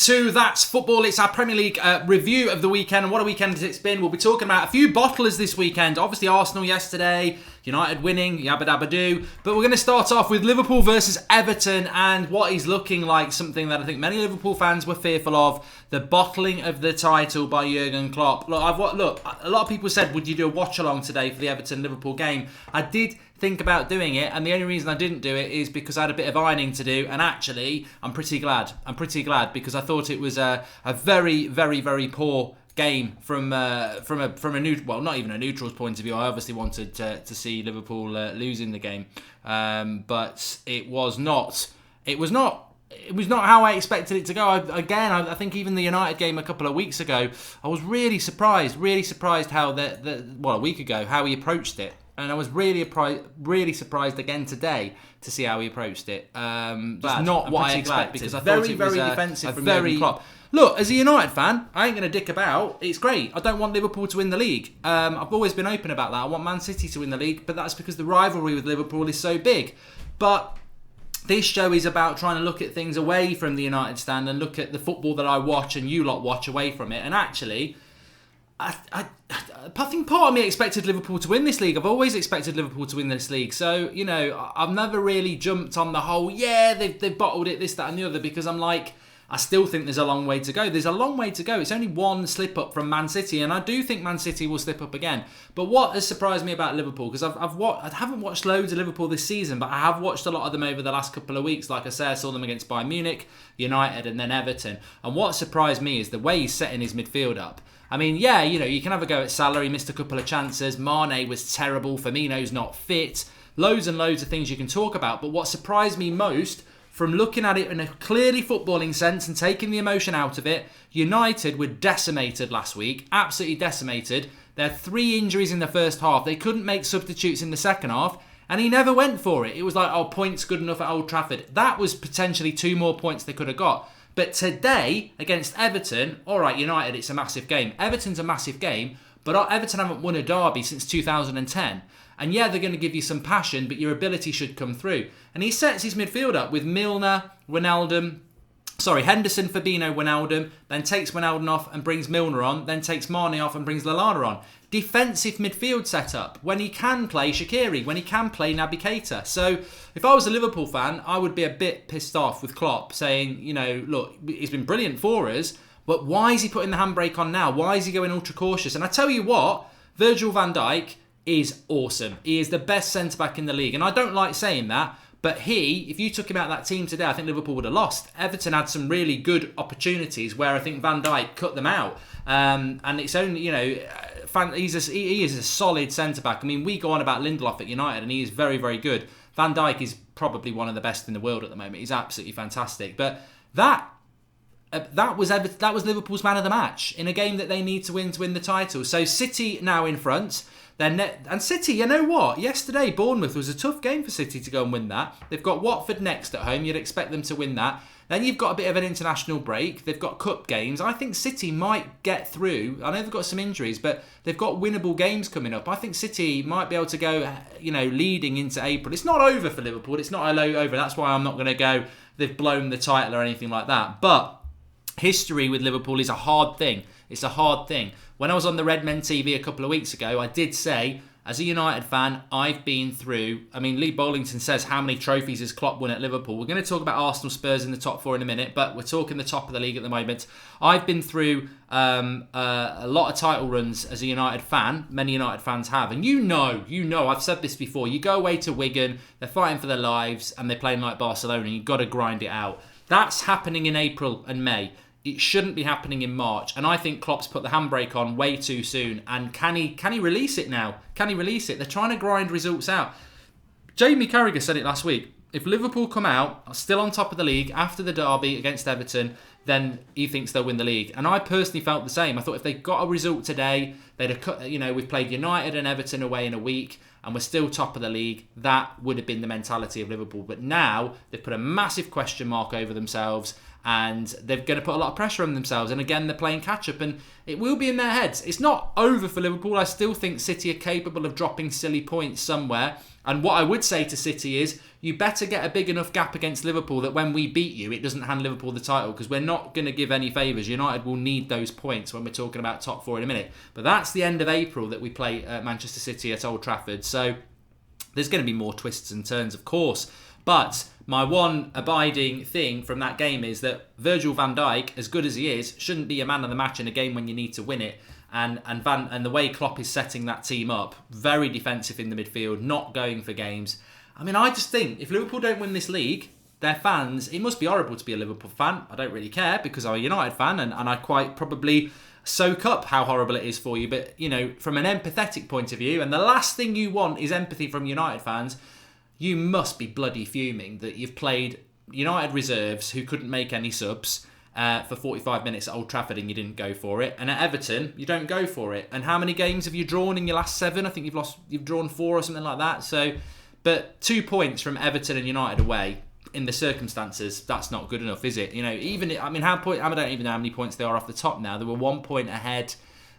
To That's Football. It's our Premier League review of the weekend, and what a weekend it's been. We'll be talking about a few bottlers this weekend. Obviously Arsenal yesterday, United winning, yabba dabba doo. But we're going to start off with Liverpool versus Everton and what is looking like something that I think many Liverpool fans were fearful of, the bottling of the title by Jurgen Klopp. Look, a lot of people said, would you do a watch along today for the Everton-Liverpool game? I did think about doing it, and the only reason I didn't do it is because I had a bit of ironing to do, and actually I'm pretty glad because I thought it was a very, very, very poor game from a not even a neutral's point of view. I obviously wanted to see Liverpool losing the game, but it was not how I expected it to go. I think even the United game a couple of weeks ago, I was really surprised how a week ago, how he approached it. And I was really surprised again today to see how he approached it. Just not what I expected, because I thought it was very defensive from Jurgen Klopp. Look, as a United fan, I ain't going to dick about. It's great. I don't want Liverpool to win the league. I've always been open about that. I want Man City to win the league, but that's because the rivalry with Liverpool is so big. But this show is about trying to look at things away from the United stand and look at the football that I watch and you lot watch away from it. And actually, I think part of me expected Liverpool to win this league. I've always expected Liverpool to win this league. So, I've never really jumped on the whole, they've bottled it, this, that and the other, because I'm like, I still think there's a long way to go. There's a long way to go. It's only one slip up from Man City, and I do think Man City will slip up again. But what has surprised me about Liverpool, because I haven't watched loads of Liverpool this season, but I have watched a lot of them over the last couple of weeks. Like I say, I saw them against Bayern Munich, United, and then Everton. And what surprised me is the way he's setting his midfield up. I mean, you can have a go at Salah. He missed a couple of chances. Mane was terrible. Firmino's not fit. Loads and loads of things you can talk about. But what surprised me most, from looking at it in a clearly footballing sense and taking the emotion out of it, United were decimated last week. Absolutely decimated. They had 3 injuries in the first half. They couldn't make substitutes in the second half. And he never went for it. It was like, points good enough at Old Trafford. That was potentially 2 more points they could have got. But today, against Everton, all right, United, it's a massive game. Everton's a massive game, but Everton haven't won a derby since 2010. And yeah, they're going to give you some passion, but your ability should come through. And he sets his midfield up with Henderson, Fabinho, Wijnaldum, then takes Wijnaldum off and brings Milner on, then takes Mane off and brings Lallana on. Defensive midfield setup when he can play Shaqiri, when he can play Naby Keita. So if I was a Liverpool fan, I would be a bit pissed off with Klopp saying, look, he's been brilliant for us, but why is he putting the handbrake on now? Why is he going ultra cautious? And I tell you what, Virgil van Dijk is awesome. He is the best centre-back in the league. And I don't like saying that, but if you took him out of that team today, I think Liverpool would have lost. Everton had some really good opportunities where I think Van Dijk cut them out. And it's only, he is a solid centre-back. I mean, we go on about Lindelof at United, and he is very, very good. Van Dijk is probably one of the best in the world at the moment. He's absolutely fantastic. But that was Liverpool's man of the match in a game that they need to win the title. So City now in front. And City, you know what? Yesterday, Bournemouth was a tough game for City to go and win that. They've got Watford next at home. You'd expect them to win that. Then you've got a bit of an international break. They've got cup games. I think City might get through. I know they've got some injuries, but they've got winnable games coming up. I think City might be able to go, leading into April. It's not over for Liverpool. It's not over. That's why I'm not going to go, they've blown the title or anything like that. But history with Liverpool is a hard thing. It's a hard thing. When I was on the Redmen TV a couple of weeks ago, I did say, as a United fan, I've been through... I mean, Lee Bollington says, how many trophies has Klopp won at Liverpool? We're going to talk about Arsenal, Spurs in the top 4 in a minute, but we're talking the top of the league at the moment. I've been through a lot of title runs as a United fan. Many United fans have. And you know, I've said this before. You go away to Wigan, they're fighting for their lives, and they're playing like Barcelona, and you've got to grind it out. That's happening in April and May. It shouldn't be happening in March. And I think Klopp's put the handbrake on way too soon. And can he release it now? Can he release it? They're trying to grind results out. Jamie Carragher said it last week. If Liverpool come out still on top of the league after the derby against Everton, then he thinks they'll win the league. And I personally felt the same. I thought if they got a result today, they'd have cut, we've played United and Everton away in a week, and we're still top of the league. That would have been the mentality of Liverpool. But now they've put a massive question mark over themselves, and they're going to put a lot of pressure on themselves. And again, they're playing catch-up, and it will be in their heads. It's not over for Liverpool. I still think City are capable of dropping silly points somewhere. And what I would say to City is, you better get a big enough gap against Liverpool that when we beat you, it doesn't hand Liverpool the title, because we're not going to give any favours. United will need those points when we're talking about top four in a minute. But that's the end of April that we play Manchester City at Old Trafford. So there's going to be more twists and turns, of course. But my one abiding thing from that game is that Virgil van Dijk, as good as he is, shouldn't be a man of the match in a game when you need to win it. And the way Klopp is setting that team up, very defensive in the midfield, not going for games. I mean, I just think if Liverpool don't win this league, their fans, it must be horrible to be a Liverpool fan. I don't really care because I'm a United fan, and I quite probably soak up how horrible it is for you. But, you know, from an empathetic point of view, and the last thing you want is empathy from United fans, you must be bloody fuming that you've played United reserves who couldn't make any subs for 45 minutes at Old Trafford and you didn't go for it. And at Everton, you don't go for it. And how many games have you drawn in your last 7? I think you've drawn 4 or something like that. So, but 2 points from Everton and United away in the circumstances, that's not good enough, is it? You know, I don't even know how many points they are off the top now. They were 1 point ahead.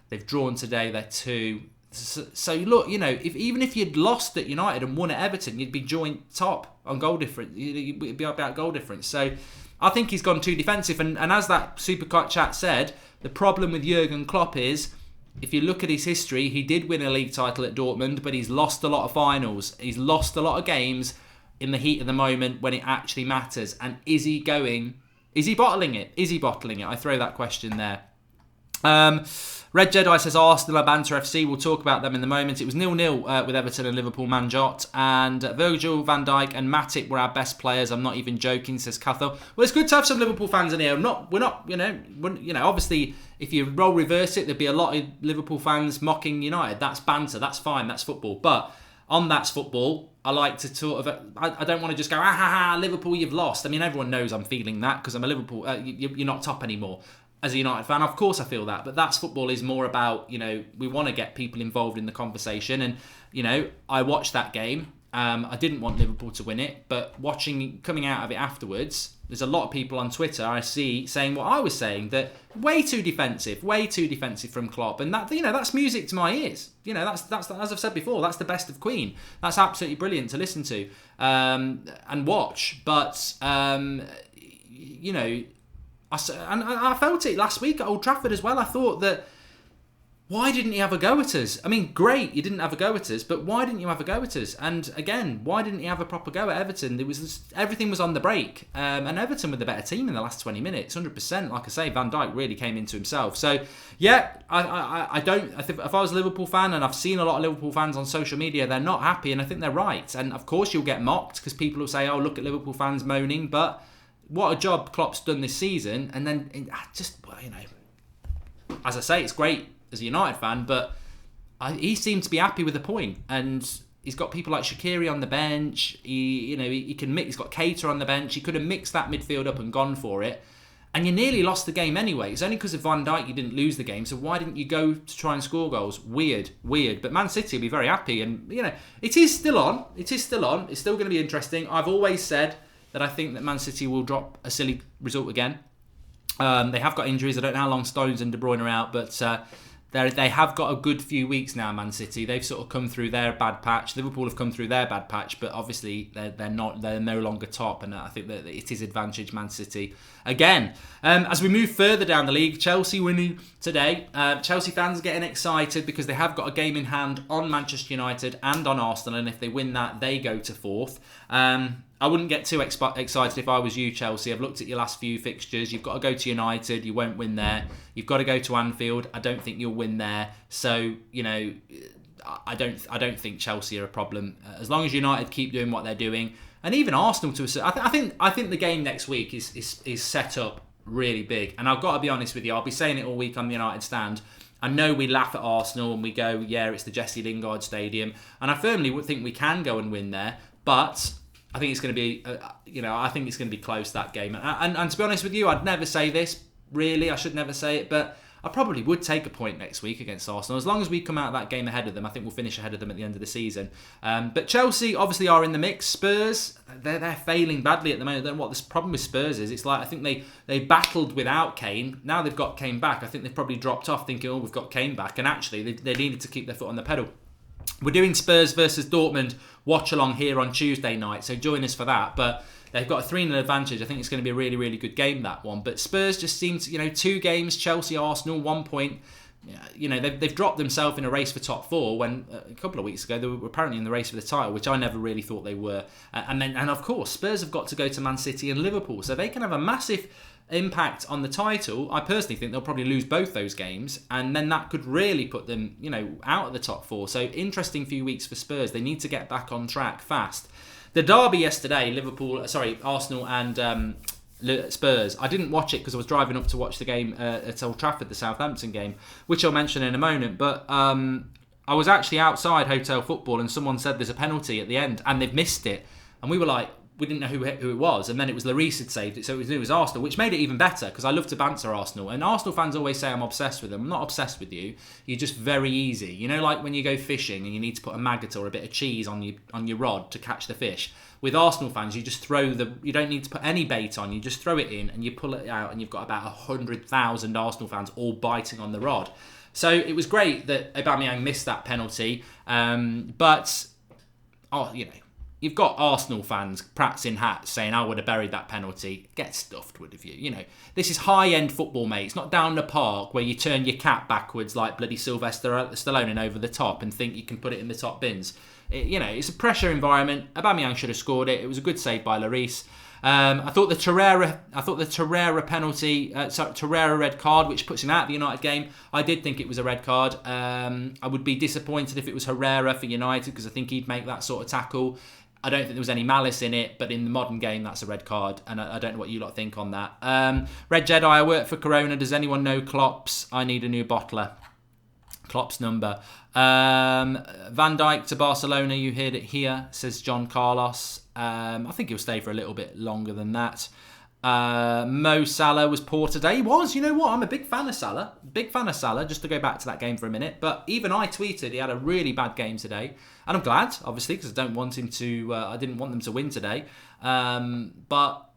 They've drawn today. They're 2. So look, you know, even if you'd lost at United and won at Everton, you'd be joint top on goal difference. You'd be about goal difference. So I think he's gone too defensive. And as that Supercut chat said, the problem with Jurgen Klopp is, if you look at his history, he did win a league title at Dortmund, but he's lost a lot of finals. He's lost a lot of games in the heat of the moment when it actually matters. And is he bottling it? Is he bottling it? I throw that question there. Red Jedi says Arsenal are Banter FC. We'll talk about them in the moment. It was 0-0 with Everton and Liverpool Manjot. And Virgil van Dijk and Matip were our best players. I'm not even joking, says Cathal. Well, it's good to have some Liverpool fans in here. We're not, obviously, if you role reverse it, there'd be a lot of Liverpool fans mocking United. That's banter. That's fine. That's football. But on That's Football, I like to sort of, I don't want to just go, Liverpool, you've lost. I mean, everyone knows I'm feeling that because I'm a Liverpool, you're not top anymore. As a United fan, of course I feel that, but That's Football is more about, we want to get people involved in the conversation. And, I watched that game. I didn't want Liverpool to win it, but coming out of it afterwards, there's a lot of people on Twitter I see saying what I was saying, that way too defensive from Klopp. And that, that's music to my ears. That's as I've said before, that's the best of Queen. That's absolutely brilliant to listen to and watch. But, I felt it last week at Old Trafford as well. I thought that, why didn't he have a go at us? I mean, great, you didn't have a go at us, but why didn't you have a go at us? And again, why didn't he have a proper go at Everton? Everything was on the break, and Everton were the better team in the last 20 minutes, 100%. Like I say, Van Dijk really came into himself. So yeah, I think if I was a Liverpool fan, and I've seen a lot of Liverpool fans on social media, they're not happy, and I think they're right. And of course, you'll get mocked because people will say, "Oh, look at Liverpool fans moaning," but what a job Klopp's done this season. And then as I say, it's great as a United fan, but he seemed to be happy with the point. And he's got people like Shaqiri on the bench. He can mix. He's got Keita on the bench. He could have mixed that midfield up and gone for it. And you nearly lost the game anyway. It's only because of Van Dijk you didn't lose the game. So why didn't you go to try and score goals? Weird. But Man City will be very happy. And, it is still on. It's still going to be interesting. I've always said that I think that Man City will drop a silly result again. They have got injuries. I don't know how long Stones and De Bruyne are out, but they have got a good few weeks now, Man City. They've sort of come through their bad patch. Liverpool have come through their bad patch, but obviously they're no longer top, and I think that it is advantage Man City again. As we move further down the league, Chelsea winning today. Chelsea fans are getting excited because they have got a game in hand on Manchester United and on Arsenal, and if they win that, they go to 4th. I wouldn't get too excited if I was you, Chelsea. I've looked at your last few fixtures. You've got to go to United. You won't win there. You've got to go to Anfield. I don't think you'll win there. So, I don't think Chelsea are a problem. As long as United keep doing what they're doing, and even Arsenal I think the game next week is set up really big. And I've got to be honest with you. I'll be saying it all week on the United stand. I know we laugh at Arsenal and we go, yeah, it's the Jesse Lingard Stadium, and I firmly would think we can go and win there, but I think it's going to be, I think it's going to be close, that game. And to be honest with you, I'd never say this, really. I should never say it, but I probably would take a point next week against Arsenal. As long as we come out of that game ahead of them, I think we'll finish ahead of them at the end of the season. But Chelsea obviously are in the mix. Spurs, they're failing badly at the moment. Then what the problem with Spurs is, it's like I think they battled without Kane. Now they've got Kane back. I think they've probably dropped off thinking, oh, we've got Kane back. And actually, they needed to keep their foot on the pedal. We're doing Spurs versus Dortmund watch along here on Tuesday night, so join us for that. But they've got a 3-0 advantage. I think it's going to be a really, really good game, that one. But Spurs just seem to, 2 games, Chelsea, Arsenal, 1 point. They've dropped themselves in a race for top 4 when a couple of weeks ago they were apparently in the race for the title, which I never really thought they were. And of course, Spurs have got to go to Man City and Liverpool, so they can have a massive impact on the title. I personally think they'll probably lose both those games, and then that could really put them, out of the top 4. So interesting few weeks for Spurs. They need to get back on track fast. The derby yesterday, Arsenal and Spurs. I didn't watch it because I was driving up to watch the game at Old Trafford, the Southampton game, which I'll mention in a moment. But I was actually outside Hotel Football, and someone said there's a penalty at the end, and they've missed it, and we were like, we didn't know who it was, and then it was Lloris had saved it, so it was Arsenal, which made it even better because I love to banter Arsenal, and Arsenal fans always say I'm obsessed with them. I'm not obsessed with you. You're just very easy. Like when you go fishing and you need to put a maggot or a bit of cheese on your rod to catch the fish. With Arsenal fans, you just you don't need to put any bait on. You just throw it in and you pull it out, and you've got about 100,000 Arsenal fans all biting on the rod. So it was great that Aubameyang missed that penalty, you've got Arsenal fans practicing hats saying, I would have buried that penalty. Get stuffed, would have you? This is high-end football, mate. It's not down the park where you turn your cap backwards like bloody Sylvester Stallone and over the top and think you can put it in the top bins. It's a pressure environment. Aubameyang should have scored it. It was a good save by Lloris. I thought the Torreira penalty, Torreira red card, which puts him out of the United game. I did think it was a red card. I would be disappointed if it was Herrera for United because I think he'd make that sort of tackle. I don't think there was any malice in it, but in the modern game, that's a red card, and I don't know what you lot think on that. Red Jedi, I work for Corona. Does anyone know Klopp's? I need a new bottler. Klopp's number. Van Dijk to Barcelona, you heard it here, says John Carlos. I think he'll stay for a little bit longer than that. Mo Salah was poor today. He was. You know what? I'm a big fan of Salah. Just to go back to that game for a minute. But even I tweeted he had a really bad game today. And I'm glad, obviously, because I didn't want them to win today. But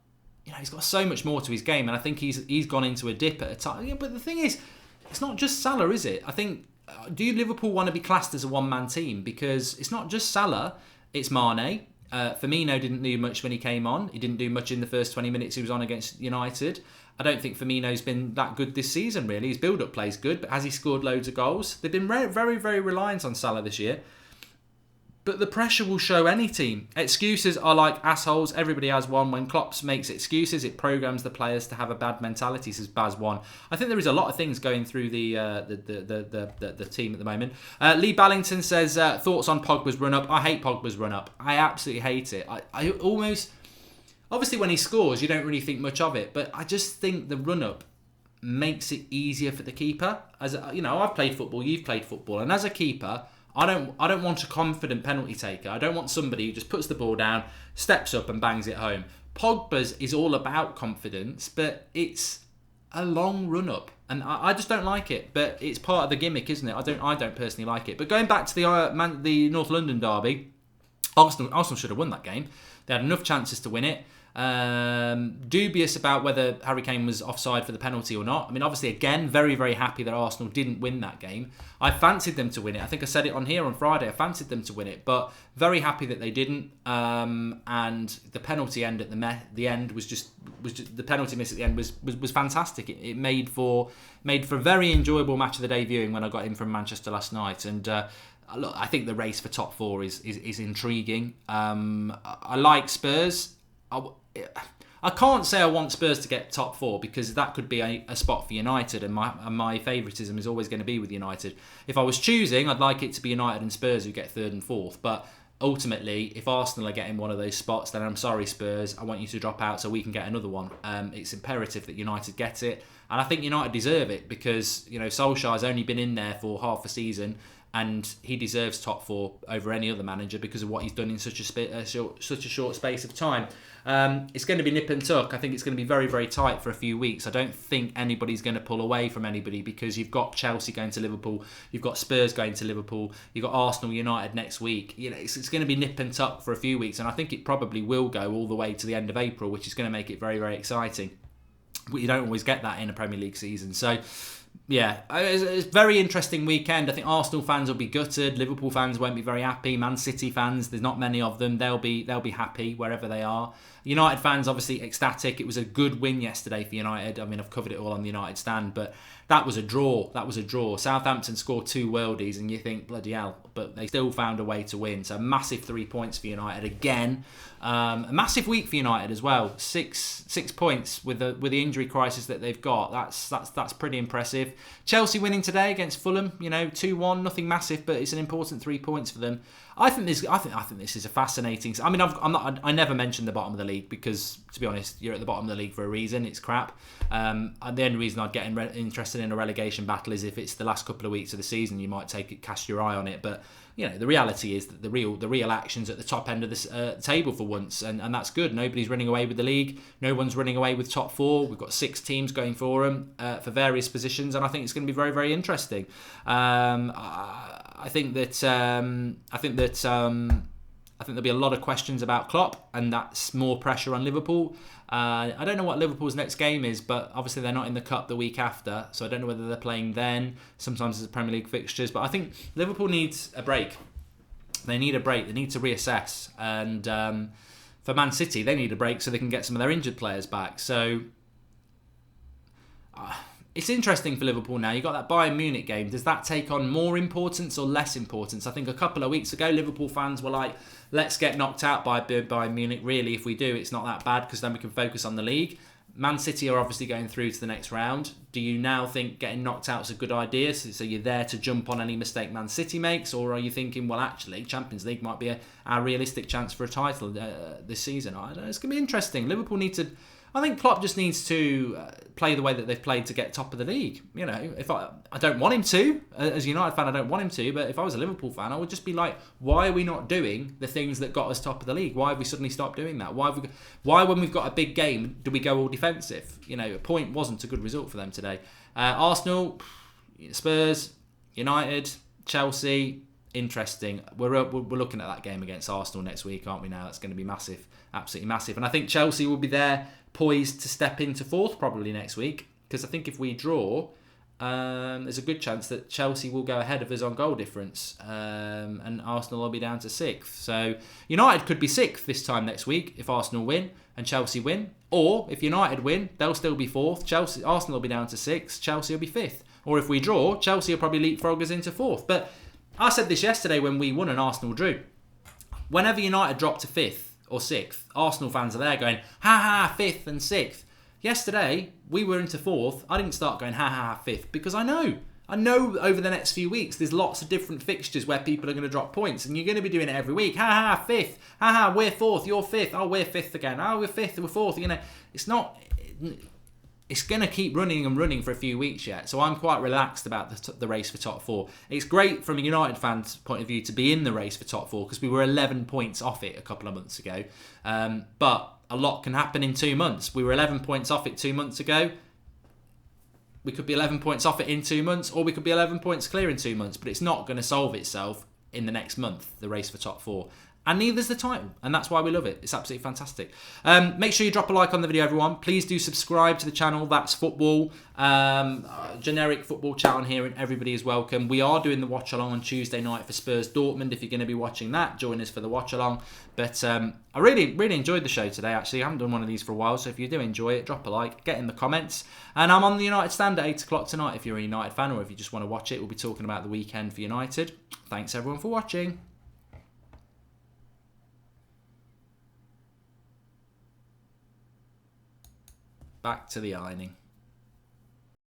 he's got so much more to his game. And I think he's gone into a dip at a time. Yeah, but the thing is, it's not just Salah, is it? I think, do Liverpool want to be classed as a one-man team? Because it's not just Salah, it's Mane. Firmino didn't do much when he came on. He didn't do much in the first 20 minutes he was on against United. I don't think Firmino's been that good this season, really. His build-up play's good, but has he scored loads of goals? They've been very, very, very reliant on Salah this year. But the pressure will show any team. Excuses are like assholes. Everybody has one. When Klopp makes excuses, it programs the players to have a bad mentality, says Baz One. I think there is a lot of things going through the team at the moment. Lee Ballington says, thoughts on Pogba's run-up. I hate Pogba's run-up. I absolutely hate it. I almost... Obviously, when he scores, you don't really think much of it. But I just think the run-up makes it easier for the keeper. As I've played football, you've played football. And as a keeper... I don't want a confident penalty taker. I don't want somebody who just puts the ball down, steps up and bangs it home. Pogba's is all about confidence, but it's a long run-up. And I just don't like it. But it's part of the gimmick, isn't it? I don't personally like it. But going back to the North London derby, Arsenal should have won that game. They had enough chances to win it. Dubious about whether Harry Kane was offside for the penalty or not. I mean, obviously, again, very, very happy that Arsenal didn't win that game. I fancied them to win it. I think I said it on here on Friday. I fancied them to win it, but very happy that they didn't. And the penalty end at the end was just the penalty miss at the end was fantastic. It made for a very enjoyable match of the day viewing when I got in from Manchester last night. And look, I think the race for top 4 is intriguing. I like Spurs. I can't say I want Spurs to get top 4 because that could be a spot for United, and my favouritism is always going to be with United. If I was choosing, I'd like it to be United and Spurs who get 3rd and 4th, but ultimately, if Arsenal are getting one of those spots, then I'm sorry Spurs, I want you to drop out so we can get another one. It's imperative that United get it, and I think United deserve it because Solskjaer's only been in there for half a season, and he deserves top 4 over any other manager because of what he's done in such a short space of time. It's going to be nip and tuck. I think it's going to be very, very tight for a few weeks. I don't think anybody's going to pull away from anybody because you've got Chelsea going to Liverpool, you've got Spurs going to Liverpool, you've got Arsenal, United next week. It's going to be nip and tuck for a few weeks, and I think it probably will go all the way to the end of April, which is going to make it very, very exciting. But you don't always get that in a Premier League season. So, yeah, it's a very interesting weekend. I think Arsenal fans will be gutted. Liverpool fans won't be very happy. Man City fans, there's not many of them. They'll be happy wherever they are. United fans, obviously ecstatic. It was a good win yesterday for United. I mean, I've covered it all on the United stand, but that was a draw. Southampton scored 2 worldies, and you think, bloody hell, but they still found a way to win. So massive 3 points for United again. A massive week for United as well. Six points with the injury crisis that they've got. That's pretty impressive. Chelsea winning today against Fulham. 2-1, nothing massive, but it's an important 3 points for them. I think this is a fascinating. I mean, I never mentioned the bottom of the league because, to be honest, you're at the bottom of the league for a reason. It's crap. And the only reason I'd get interested in a relegation battle is if it's the last couple of weeks of the season. You might cast your eye on it, but the reality is that the real action's at the top end of the table for once, and that's good. Nobody's running away with the league. No one's running away with top 4. We've got 6 teams going for them for various positions, and I think it's going to be very, very interesting. I think there'll be a lot of questions about Klopp, and that's more pressure on Liverpool. I don't know what Liverpool's next game is, but obviously they're not in the Cup the week after, so I don't know whether they're playing then. Sometimes it's Premier League fixtures, but I think Liverpool needs a break. They need a break. They need to reassess. And for Man City, they need a break so they can get some of their injured players back. So it's interesting for Liverpool now. You've got that Bayern Munich game. Does that take on more importance or less importance? I think a couple of weeks ago, Liverpool fans were like, let's get knocked out by Bayern Munich. Really, if we do, it's not that bad because then we can focus on the league. Man City are obviously going through to the next round. Do you now think getting knocked out is a good idea? So you're there to jump on any mistake Man City makes? Or are you thinking, well, actually, Champions League might be our realistic chance for a title this season? I don't know. It's going to be interesting. Liverpool need to... I think Klopp just needs to play the way that they've played to get top of the league. If I don't want him to, as a United fan, I don't want him to, but if I was a Liverpool fan, I would just be like, why are we not doing the things that got us top of the league? Why have we suddenly stopped doing that? Why when we've got a big game, do we go all defensive? A point wasn't a good result for them today. Arsenal, Spurs, United, Chelsea, interesting. We're looking at that game against Arsenal next week, aren't we now? That's going to be massive, absolutely massive. And I think Chelsea will be there poised to step into 4th probably next week, because I think if we draw, there's a good chance that Chelsea will go ahead of us on goal difference, and Arsenal will be down to 6th. So United could be 6th this time next week if Arsenal win and Chelsea win, or if United win, they'll still be 4th. Arsenal will be down to 6th, Chelsea will be 5th. Or if we draw, Chelsea will probably leapfrog us into 4th. But I said this yesterday when we won and Arsenal drew. Whenever United drop to 5th or 6th, Arsenal fans are there going, ha ha, 5th and 6th. Yesterday, we were into 4th. I didn't start going, ha ha, 5th, because I know over the next few weeks, there's lots of different fixtures where people are going to drop points, and you're going to be doing it every week. Ha ha, 5th. Ha ha, we're 4th, you're 5th. Oh, we're 5th again. Oh, we're 5th, we're 4th. It's not... It's going to keep running and running for a few weeks yet. So I'm quite relaxed about the race for top 4. It's great from a United fan's point of view to be in the race for top 4 because we were 11 points off it a couple of months ago. But a lot can happen in 2 months. We were 11 points off it 2 months ago. We could be 11 points off it in 2 months, or we could be 11 points clear in 2 months. But it's not going to solve itself in the next month, the race for top 4. And neither's the title, and that's why we love it. It's absolutely fantastic. Make sure you drop a like on the video, everyone. Please do subscribe to the channel. That's football, generic football channel here, and everybody is welcome. We are doing the watch along on Tuesday night for Spurs Dortmund. If you're going to be watching that, join us for the watch along. But I really enjoyed the show today. Actually, I haven't done one of these for a while, so if you do enjoy it, drop a like, get in the comments. And I'm on the United stand at 8 o'clock tonight. If you're a United fan, or if you just want to watch it, we'll be talking about the weekend for United. Thanks everyone for watching. Back to the ironing.